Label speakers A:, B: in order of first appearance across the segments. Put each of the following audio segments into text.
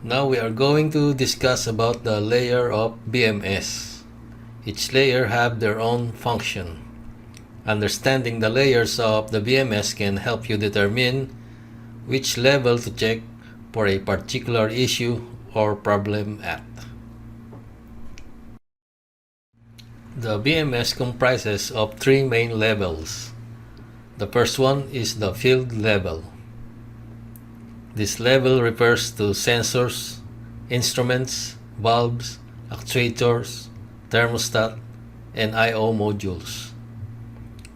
A: Now we are going to discuss about the layer of BMS. Each layer have their own function. Understanding the layers of the BMS can help you determine which level to check for a particular issue or problem at. The BMS comprises of three main levels. The first one is the field level. This level refers to sensors, instruments, valves, actuators, thermostat, and I/O modules.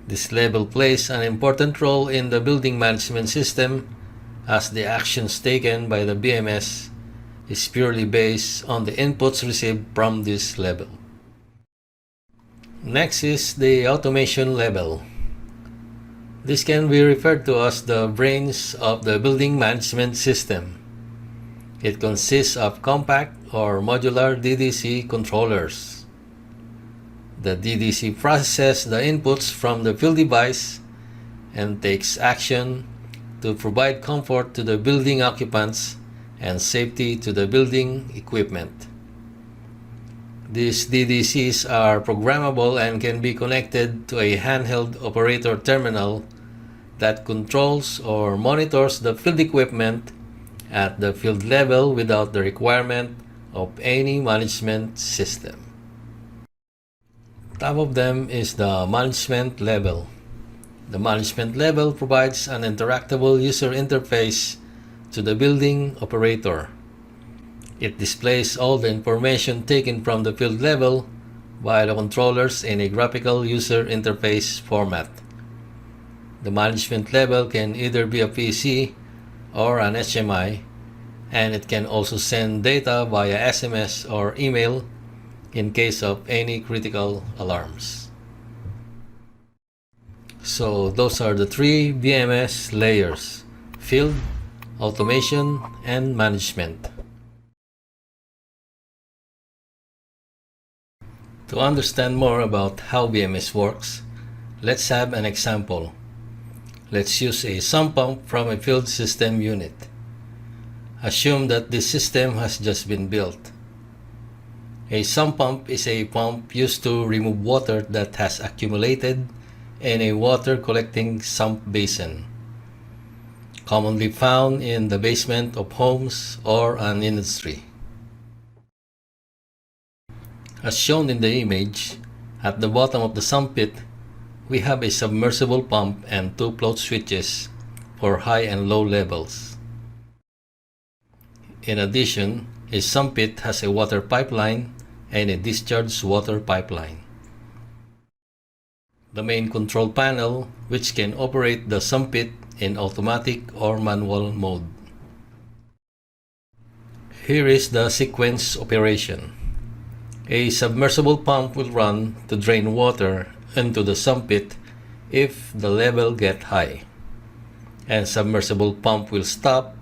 A: This level plays an important role in the building management system as the actions taken by the BMS is purely based on the inputs received from this level. Next is the automation level. This can be referred to as the brains of the building management system. It consists of compact or modular DDC controllers. The DDC processes the inputs from the field device and takes action to provide comfort to the building occupants and safety to the building equipment. These DDCs are programmable and can be connected to a handheld operator terminal that controls or monitors the field equipment at the field level without the requirement of any management system. Top of them is the management level. The management level provides an interactable user interface to the building operator. It displays all the information taken from the field level by the controllers in a graphical user interface format. The management level can either be a PC or an HMI, and it can also send data via SMS or email in case of any critical alarms. So those are the three BMS layers: field, automation, and management. To understand more about how BMS works, let's have an example. Let's use a sump pump from a field system unit. Assume that this system has just been built. A sump pump is a pump used to remove water that has accumulated in a water collecting sump basin, commonly found in the basement of homes or an industry. As shown in the image, at the bottom of the sump pit, we have a submersible pump and two float switches for high and low levels. In addition, a sump pit has a water pipeline and a discharge water pipeline. The main control panel, which can operate the sump pit in automatic or manual mode. Here is the sequence operation. A submersible pump will run to drain water into the sump pit if the level gets high, and submersible pump will stop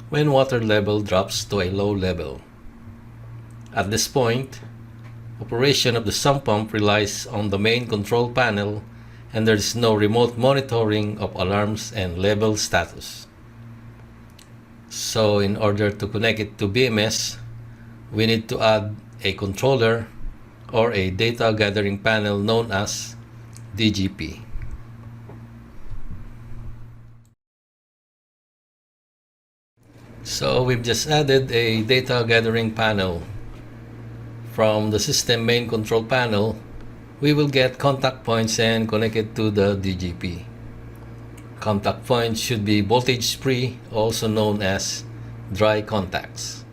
A: when water level drops to a low level. At this point, operation of the sump pump relies on the main control panel, and there is no remote monitoring of alarms and level status. So in order to connect it to BMS, we need to add a controller or a data gathering panel known as DGP. So we've just added a data gathering panel. From the system main control panel, we will get contact points and connect it to the DGP. Contact points should be voltage free, also known as dry contacts.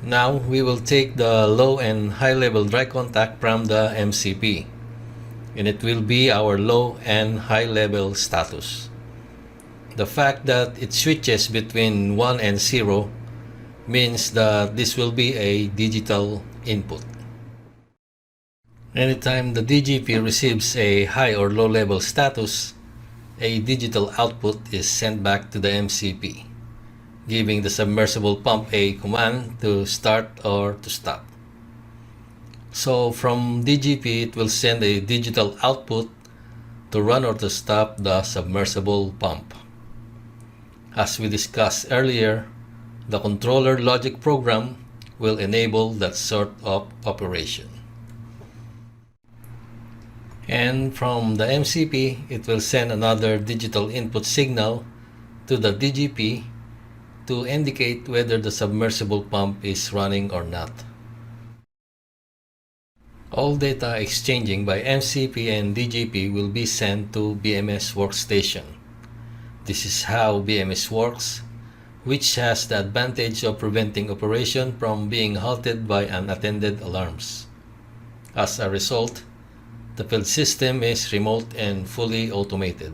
A: Now we will take the low and high level dry contact from the MCP, and it will be our low and high level status. The fact that it switches between 1 and 0 means that this will be a digital input. Anytime the DGP receives a high or low level status, a digital output is sent back to the MCP, giving the submersible pump a command to start or to stop. So from DGP, it will send a digital output to run or to stop the submersible pump. As we discussed earlier, The controller logic program will enable that sort of operation. And from the MCP, it will send another digital input signal to the DGP to indicate whether the submersible pump is running or not. All data exchanging by MCP and DGP will be sent to BMS workstation. This is how BMS works, which has the advantage of preventing operation from being halted by unattended alarms. As a result, the field system is remote and fully automated.